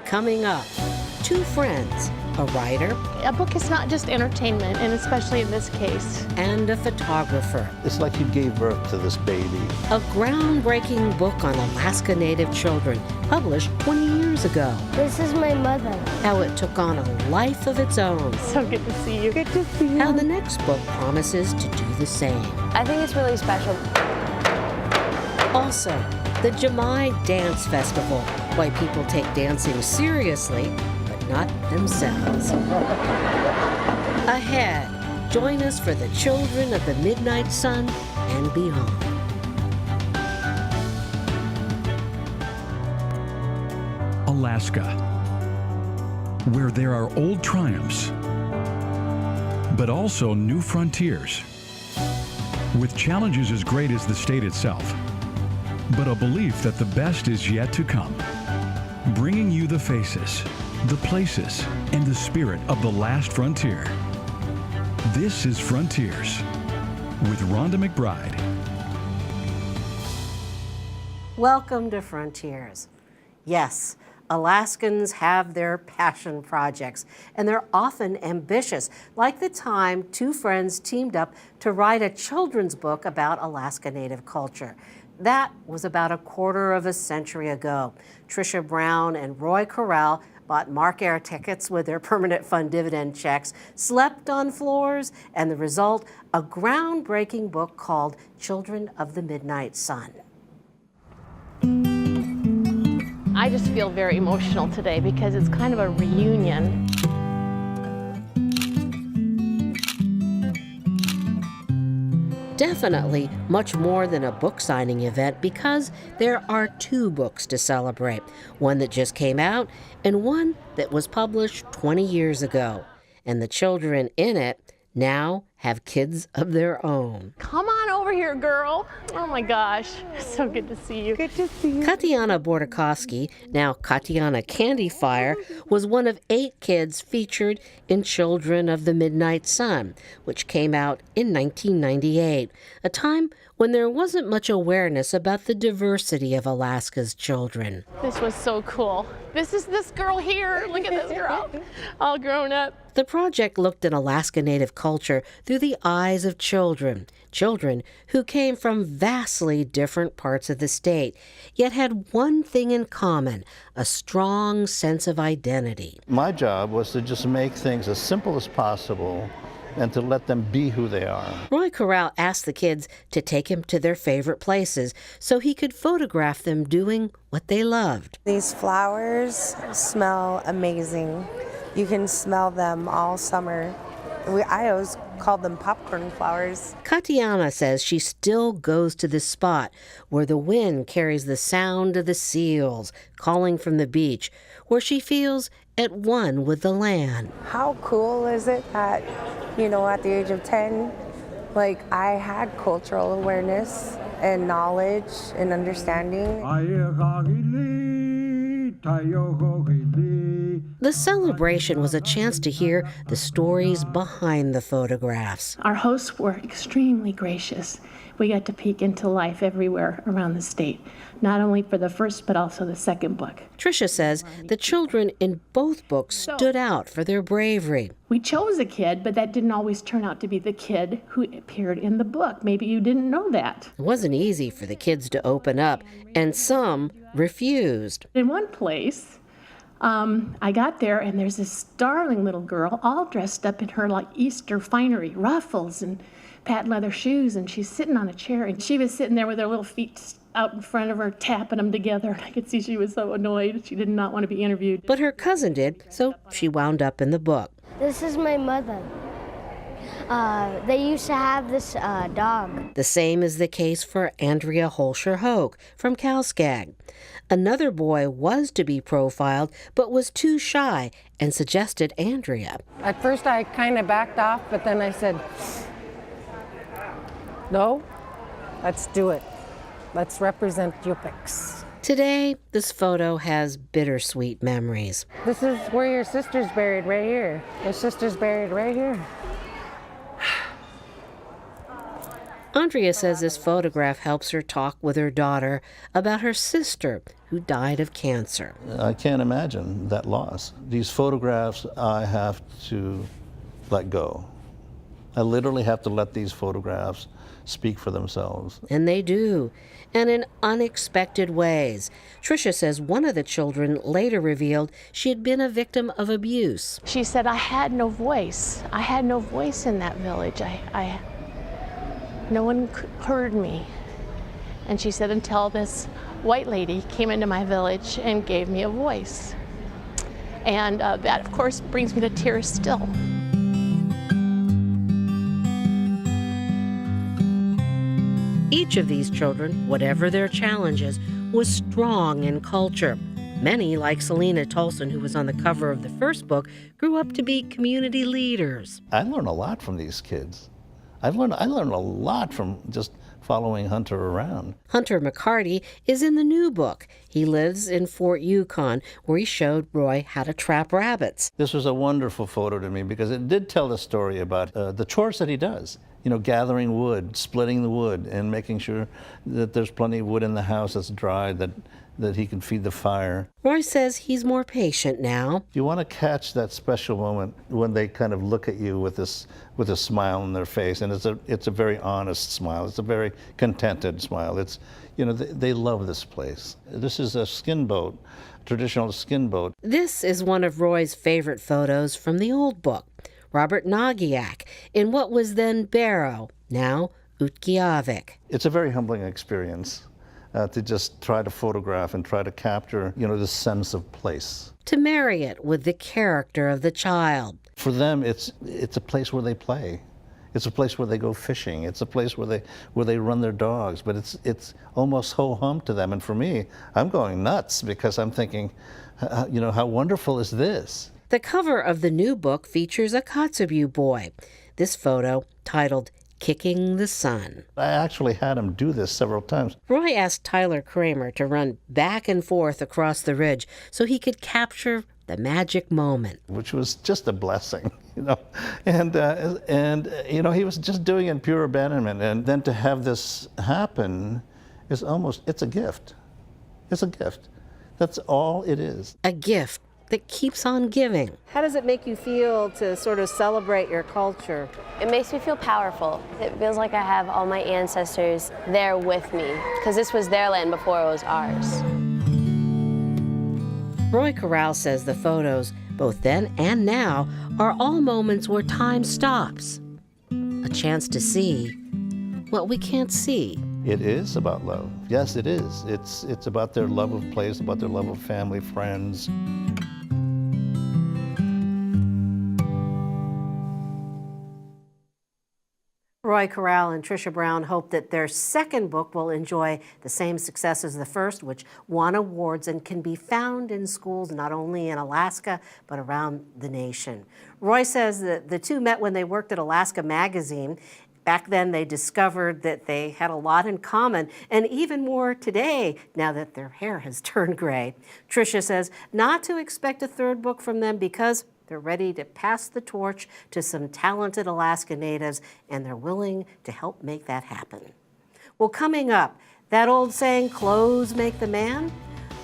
coming up. Two friends, a writer. A book is not just entertainment, and especially in this case. And a photographer. It's like you gave birth to this baby. A groundbreaking book on Alaska Native children, published 20 years ago. This is my mother. How it took on a life of its own. So good to see you. Good to see you. How the next book promises to do the same. I think it's really special. Also, the Jamai Dance Festival, why people take dancing seriously, but not themselves. Ahead, join us for the children of the midnight sun and beyond. Alaska, where there are old triumphs, but also new frontiers, with challenges as great as the state itself, but a belief that the best is yet to come. Bringing you the faces, the places, and the spirit of the last frontier. This is Frontiers with Rhonda McBride. Welcome to Frontiers. Yes, Alaskans have their passion projects, and they're often ambitious, like the time two friends teamed up to write a children's book about Alaska Native culture. That was about a quarter of a century ago. Tricia Brown and Roy Corral bought Mark Air tickets with their permanent fund dividend checks, slept on floors, and the result, a groundbreaking book called Children of the Midnight Sun. I just feel very emotional today because it's kind of a reunion. Definitely much more than a book signing event because there are two books to celebrate. One that just came out and one that was published 20 years ago. And the children in it now have kids of their own. Come on over here, girl. Oh my gosh, so good to see you. Good to see you. Katiana Bordakoski, now Katiana Candy Fire, was one of 8 kids featured in Children of the Midnight Sun, which came out in 1998, a time when there wasn't much awareness about the diversity of Alaska's children. This was so cool. This is this girl here. Look at this girl, all grown up. The project looked at Alaska Native culture through the eyes of children who came from vastly different parts of the state, yet had one thing in common, a strong sense of identity. My job was to just make things as simple as possible and to let them be who they are. Roy Corral asked the kids to take him to their favorite places so he could photograph them doing what they loved. These flowers smell amazing. You can smell them all summer. I always called them popcorn flowers. Katiana says she still goes to this spot where the wind carries the sound of the seals calling from the beach, where she feels at one with the land. How cool is it that, at the age of 10, I had cultural awareness and knowledge and understanding. The celebration was a chance to hear the stories behind the photographs. Our hosts were extremely gracious. We got to peek into life everywhere around the state, not only for the first but also the second book. Tricia says the children in both books stood out for their bravery. We chose a kid, but that didn't always turn out to be the kid who appeared in the book. Maybe you didn't know that. It wasn't easy for the kids to open up, and some refused. In one place, I got there and there's this darling little girl all dressed up in her Easter finery, ruffles and patent leather shoes, and she's sitting on a chair, and she was sitting there with her little feet out in front of her, tapping them together, and I could see she was so annoyed. She did not want to be interviewed. But her cousin did, so she wound up in the book. This is my mother. They used to have this dog. The same is the case for Andrea Holscher-Hoke from Calskag. Another boy was to be profiled, but was too shy and suggested Andrea. At first I kind of backed off, but then I said, no, let's do it. Let's represent Yupik's. Today, this photo has bittersweet memories. This is where your sister's buried, right here. Your sister's buried right here. Andrea says this photograph helps her talk with her daughter about her sister, who died of cancer. I can't imagine that loss. These photographs I have to let go. I literally have to let these photographs speak for themselves. And they do, and in unexpected ways. Tricia says one of the children later revealed she had been a victim of abuse. She said, I had no voice. I had no voice in that village. No one heard me. And she said, until this white lady came into my village and gave me a voice. And that, of course, brings me to tears still. Each of these children, whatever their challenges, was strong in culture. Many, like Selena Tolson, who was on the cover of the first book, grew up to be community leaders. I learned a lot from these kids. I learned a lot from just following Hunter around. Hunter McCarty is in the new book. He lives in Fort Yukon, where he showed Roy how to trap rabbits. This was a wonderful photo to me because it did tell the story about the chores that he does. You know, gathering wood, splitting the wood, and making sure that there's plenty of wood in the house that's dry, that he can feed the fire. Roy says he's more patient now. You want to catch that special moment when they kind of look at you with a smile on their face, and it's a very honest smile. It's a very contented smile. It's, you know, they love this place. This is a skin boat, traditional skin boat. This is one of Roy's favorite photos from the old book. Robert Nagiak in what was then Barrow, now Utqiagvik. It's a very humbling experience to just try to photograph and try to capture, you know, this sense of place. To marry it with the character of the child. For them, it's a place where they play. It's a place where they go fishing. It's a place where they run their dogs. But it's almost ho-hum to them. And for me, I'm going nuts because I'm thinking, you know, how wonderful is this? The cover of the new book features a Kotzebue boy. This photo, titled Kicking the Sun. I actually had him do this several times. Roy asked Tyler Kramer to run back and forth across the ridge so he could capture the magic moment. Which was just a blessing, you know. And you know, he was just doing it in pure abandonment. And then to have this happen is it's a gift. It's a gift. That's all it is. A gift that keeps on giving. How does it make you feel to sort of celebrate your culture? It makes me feel powerful. It feels like I have all my ancestors there with me, because this was their land before it was ours. Roy Corral says the photos, both then and now, are all moments where time stops. A chance to see what we can't see. It is about love. Yes, it is. It's about their love of place, about their love of family, friends. Roy Corral and Tricia Brown hope that their second book will enjoy the same success as the first, which won awards and can be found in schools not only in Alaska, but around the nation. Roy says that the two met when they worked at Alaska Magazine. Back then, they discovered that they had a lot in common, and even more today, now that their hair has turned gray. Tricia says not to expect a third book from them because they're ready to pass the torch to some talented Alaska natives, and they're willing to help make that happen. Well, coming up, that old saying, clothes make the man?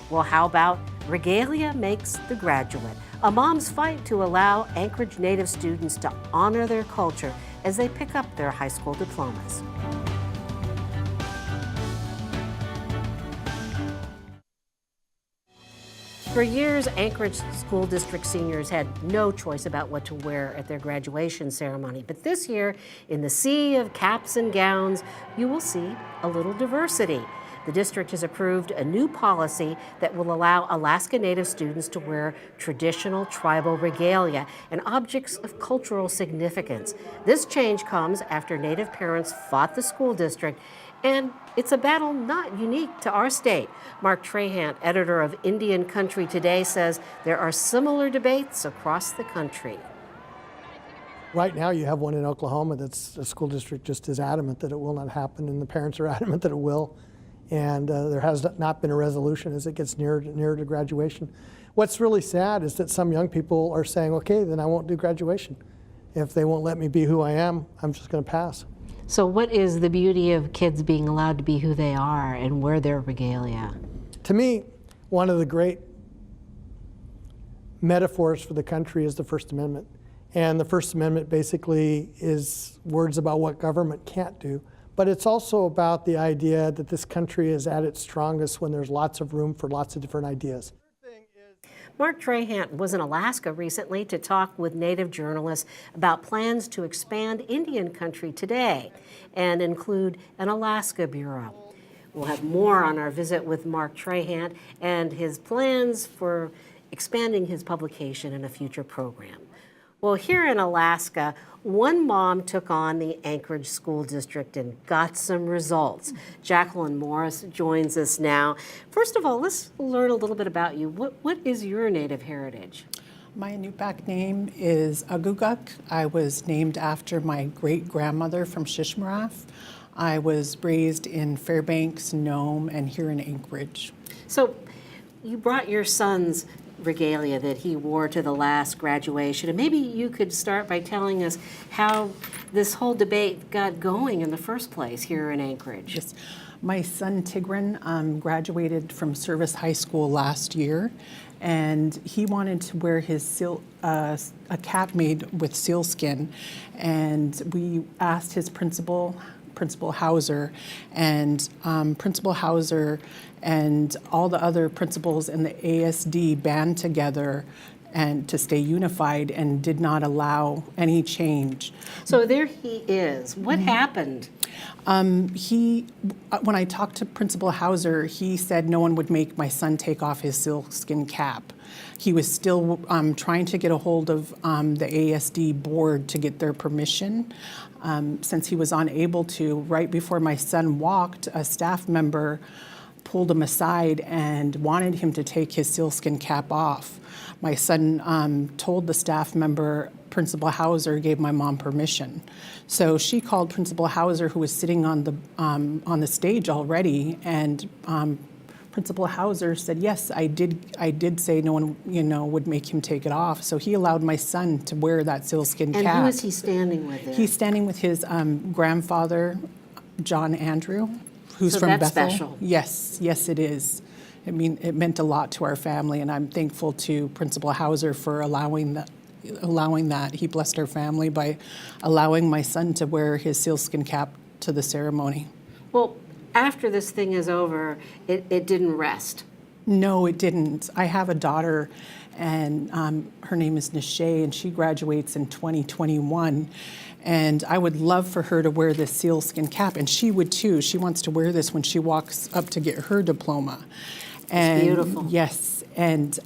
Well, how about regalia makes the graduate? A mom's fight to allow Anchorage Native students to honor their culture as they pick up their high school diplomas. For years, Anchorage School District seniors had no choice about what to wear at their graduation ceremony. But this year, in the sea of caps and gowns, you will see a little diversity. The district has approved a new policy that will allow Alaska Native students to wear traditional tribal regalia and objects of cultural significance. This change comes after Native parents fought the school district, and it's a battle not unique to our state. Mark Trahant, editor of Indian Country Today, says there are similar debates across the country. Right now you have one in Oklahoma that's the school district just is adamant that it will not happen, and the parents are adamant that it will. And there has not been a resolution as it gets nearer to graduation. What's really sad is that some young people are saying, okay, then I won't do graduation. If they won't let me be who I am, I'm just going to pass. So what is the beauty of kids being allowed to be who they are and wear their regalia? To me, one of the great metaphors for the country is the First Amendment. And the First Amendment basically is words about what government can't do. But it's also about the idea that this country is at its strongest when there's lots of room for lots of different ideas. Mark Trahant was in Alaska recently to talk with Native journalists about plans to expand Indian country today and include an Alaska Bureau. We'll have more on our visit with Mark Trahant and his plans for expanding his publication in a future program. Well, here in Alaska, one mom took on the Anchorage School District and got some results. Jacqueline Morris joins us now. First of all, let's learn a little bit about you. What is your Native heritage? My Newpack name is Aguguk. I was named after my great-grandmother from Shishmaref. I was raised in Fairbanks, Nome, and here in Anchorage. So you brought your son's regalia that he wore to the last graduation, and maybe you could start by telling us how this whole debate got going in the first place here in Anchorage. Yes. My son Tigran graduated from Service High School last year, and he wanted to wear his a cap made with sealskin, and we asked his Principal Hauser, and Principal Hauser and all the other principals in the ASD band together and to stay unified and did not allow any change. So there he is. What happened? When I talked to Principal Hauser, he said no one would make my son take off his sealskin cap. He was still trying to get a hold of the ASD board to get their permission. Since he was unable to, right before my son walked, a staff member pulled him aside and wanted him to take his sealskin cap off. My son told the staff member, Principal Hauser gave my mom permission. So she called Principal Hauser, who was sitting on the stage already, and Principal Hauser said, yes, I did say no one, would make him take it off. So he allowed my son to wear that sealskin cap. And who is he standing with there? He's standing with his grandfather, John Andrew, who's so from that's Bethel. Special. Yes, it is. It meant a lot to our family, and I'm thankful to Principal Hauser for allowing that. He blessed our family by allowing my son to wear his sealskin cap to the ceremony. Well, after this thing is over, it didn't rest. No, it didn't. I have a daughter, and her name is Nishay, and she graduates in 2021. And I would love for her to wear this sealskin cap, and she would too. She wants to wear this when she walks up to get her diploma. And it's beautiful. Yes, and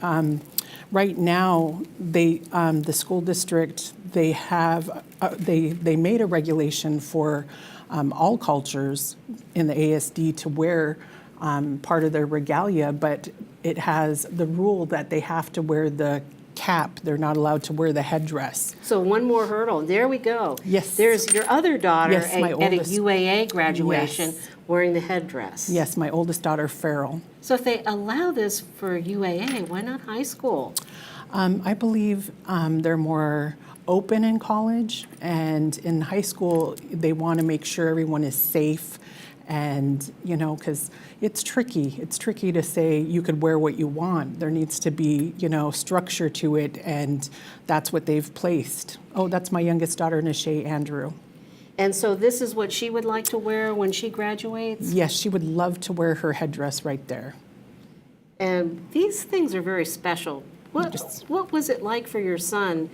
right now, the school district, they have they made a regulation for all cultures in the ASD to wear part of their regalia, but it has the rule that they have to wear the cap. They're not allowed to wear the headdress. So one more hurdle. There we go. Yes. There's your other daughter Yes, my at a oldest. UAA graduation Yes. wearing the headdress. Yes, my oldest daughter, Farrell. So if they allow this for UAA, why not high school? I believe they're more open in college, and in high school they want to make sure everyone is safe, and because it's tricky. It's tricky to say you could wear what you want. There needs to be structure to it, and that's what they've placed. Oh, that's my youngest daughter, Nishay Andrew. And so this is what she would like to wear when she graduates? Yes, she would love to wear her headdress right there. And these things are very special. What was it like for your son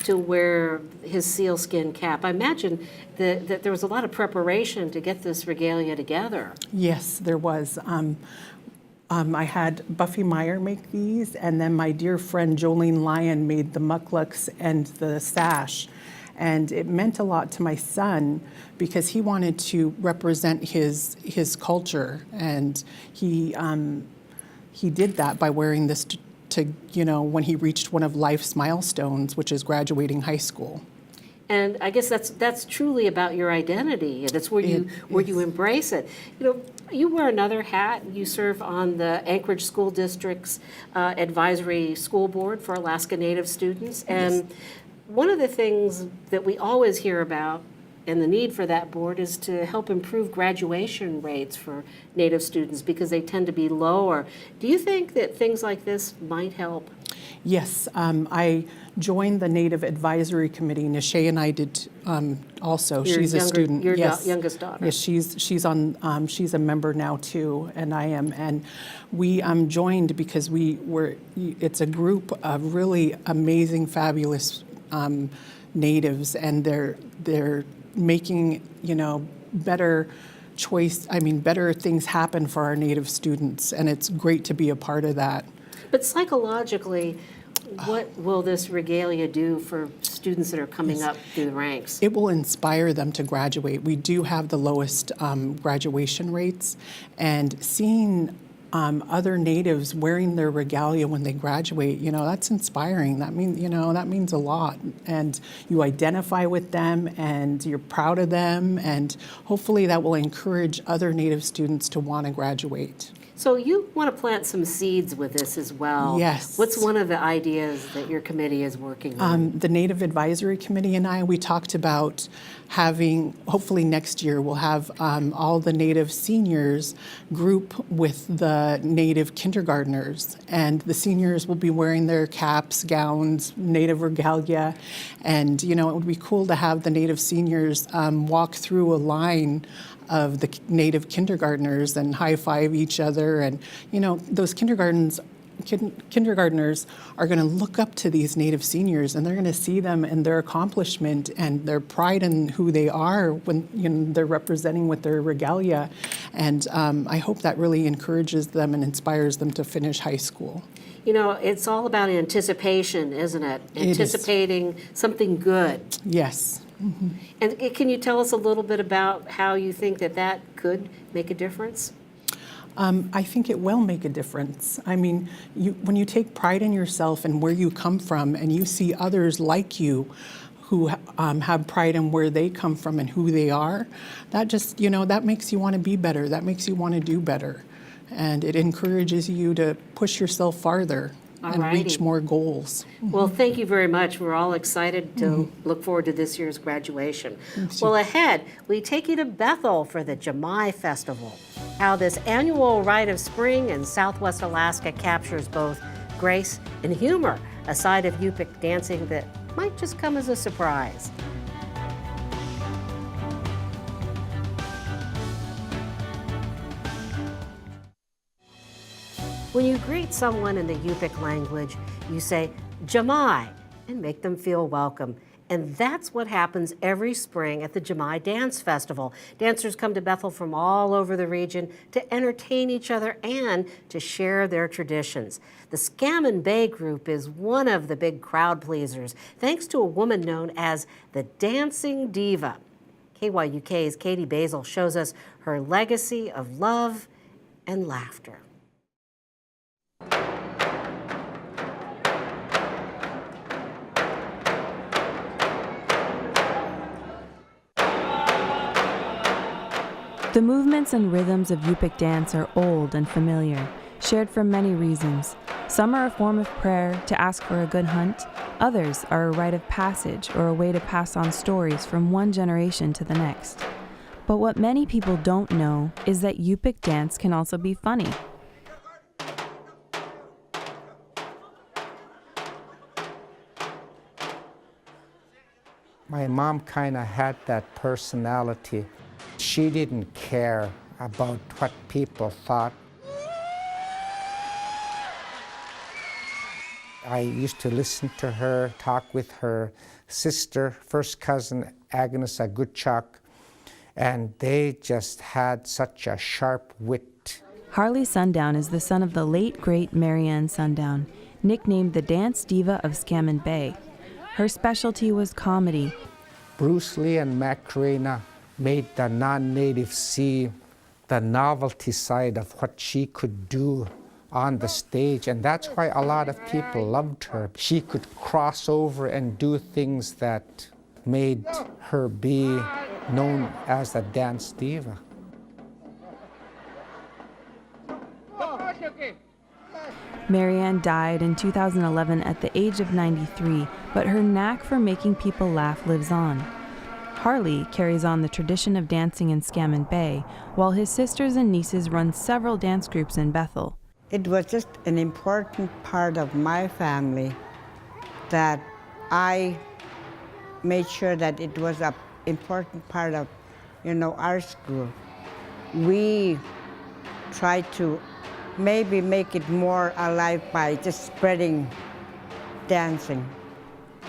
to wear his sealskin cap? I imagine that there was a lot of preparation to get this regalia together. Yes, there was. I had Buffy Meyer make these, and then my dear friend Jolene Lyon made the mucklucks and the sash. And it meant a lot to my son because he wanted to represent his culture, and he did that by wearing this to when he reached one of life's milestones, which is graduating high school. And I guess that's truly about your identity. That's where you embrace it. You wear another hat. You serve on the Anchorage School District's advisory school board for Alaska Native students. And one of the things that we always hear about and the need for that board is to help improve graduation rates for Native students because they tend to be lower. Do you think that things like this might help? Yes, I joined the Native Advisory Committee. Nishay and I did also. She's a student. Your yes. youngest daughter. Yes, she's a member now too, and I am. And we joined because it's a group of really amazing, fabulous Natives, and they're making better better things happen for our Native students, and it's great to be a part of that. But psychologically, what will this regalia do for students that are coming up through the ranks? It will inspire them to graduate. We do have the lowest graduation rates, and seeing other Natives wearing their regalia when they graduate, that's inspiring. That means a lot. And you identify with them, and you're proud of them, and hopefully that will encourage other Native students to want to graduate. So you want to plant some seeds with this as well. Yes. What's one of the ideas that your committee is working on? The Native Advisory Committee and we talked about having, hopefully next year, we'll have all the Native seniors group with the Native kindergartners. And the seniors will be wearing their caps, gowns, Native regalia. And, it would be cool to have the Native seniors walk through a line of the Native kindergartners and high-five each other. And, those kindergartners are going to look up to these Native seniors, and they're going to see them and their accomplishment and their pride in who they are when they're representing with their regalia. And I hope that really encourages them and inspires them to finish high school. It's all about anticipation, isn't it? Anticipating something good. Yes. Mm-hmm. And can you tell us a little bit about how you think that could make a difference? I think it will make a difference. I mean, when you take pride in yourself and where you come from, and you see others like you who have pride in where they come from and who they are, that just, that makes you want to be better. That makes you want to do better. And it encourages you to push yourself farther and reach more goals. Well, thank you very much. We're all excited to look forward to this year's graduation. Well, ahead, we take you to Bethel for the Jamai Festival. How this annual rite of spring in Southwest Alaska captures both grace and humor, a side of Yupik dancing that might just come as a surprise. When you greet someone in the Yupik language, you say, Jamai, and make them feel welcome. And that's what happens every spring at the Jamai Dance Festival. Dancers come to Bethel from all over the region to entertain each other and to share their traditions. The SCAMMON Bay group is one of the big crowd pleasers, thanks to a woman known as the Dancing Diva. KYUK's Katie Basil shows us her legacy of love and laughter. The movements and rhythms of Yupik dance are old and familiar, shared for many reasons. Some are a form of prayer to ask for a good hunt. Others are a rite of passage or a way to pass on stories from one generation to the next. But what many people don't know is that Yupik dance can also be funny. My mom kind of had that personality. She didn't care about what people thought. I used to listen to her, talk with her sister, first cousin, Agnes Agutchuk, and they just had such a sharp wit. Harley Sundown is the son of the late, great Marianne Sundown, nicknamed the Dance Diva of SCAMMON Bay. Her specialty was comedy. Bruce Lee and Macarena made the non-native see the novelty side of what she could do on the stage, and that's why a lot of people loved her. She could cross over and do things that made her be known as a dance diva. Marianne died in 2011 at the age of 93, but her knack for making people laugh lives on. Harley carries on the tradition of dancing in Scammon Bay, while his sisters and nieces run several dance groups in Bethel. It was just an important part of my family that I made sure that it was an important part of, our school. We tried to maybe make it more alive by just spreading dancing.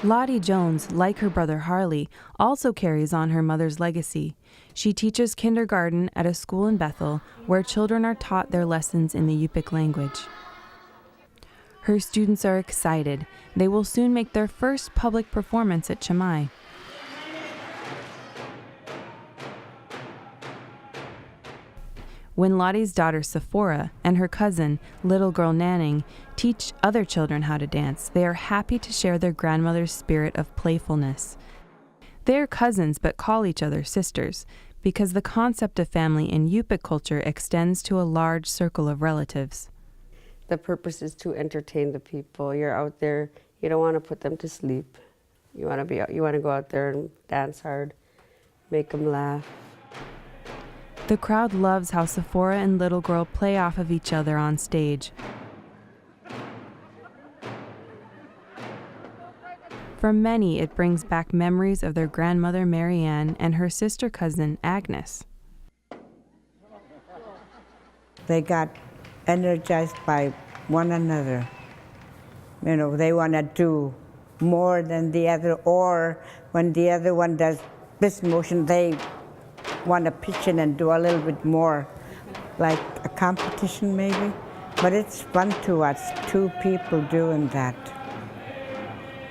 Lottie Jones, like her brother Harley, also carries on her mother's legacy. She teaches kindergarten at a school in Bethel where children are taught their lessons in the Yupik language. Her students are excited. They will soon make their first public performance at Chamai. When Lottie's daughter Sephora and her cousin, little girl Nanning, teach other children how to dance, they are happy to share their grandmother's spirit of playfulness. They are cousins but call each other sisters, because the concept of family in Yupik culture extends to a large circle of relatives. The purpose is to entertain the people. You're out there, you don't want to put them to sleep. You want to go out there and dance hard, make them laugh. The crowd loves how Sephora and little girl play off of each other on stage. For many, it brings back memories of their grandmother Marianne and her sister cousin Agnes. They got energized by one another. They want to do more than the other, or when the other one does this motion, they want to pitch in and do a little bit more, like a competition maybe. But it's fun to watch two people doing that,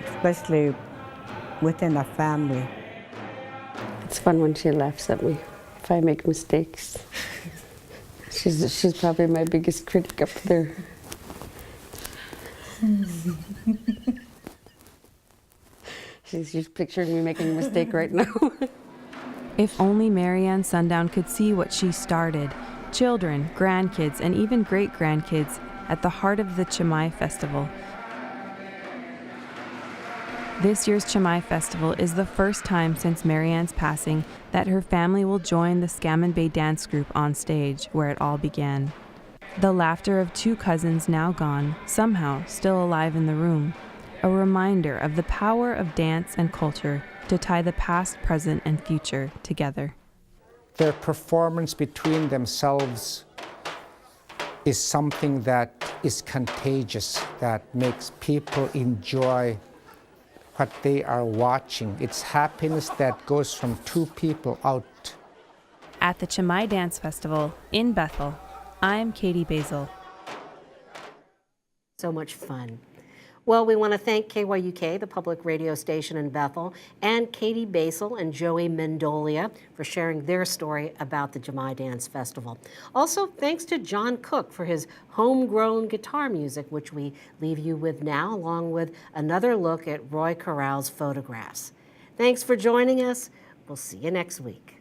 especially within a family. It's fun when she laughs at me if I make mistakes. She's probably my biggest critic up there. She's picturing me making a mistake right now. If only Marianne Sundown could see what she started, children, grandkids, and even great-grandkids at the heart of the Chamai Festival. This year's Chamai Festival is the first time since Marianne's passing that her family will join the Scammon Bay dance group on stage, where it all began. The laughter of two cousins now gone, somehow still alive in the room, a reminder of the power of dance and culture to tie the past, present, and future together. Their performance between themselves is something that is contagious, that makes people enjoy what they are watching. It's happiness that goes from two people out. At the Chamai Dance Festival in Bethel, I'm Katie Basil. So much fun. Well, we want to thank KYUK, the public radio station in Bethel, and Katie Basil and Joey Mendolia for sharing their story about the Chamai Dance Festival. Also, thanks to John Cook for his homegrown guitar music, which we leave you with now, along with another look at Roy Corral's photographs. Thanks for joining us. We'll see you next week.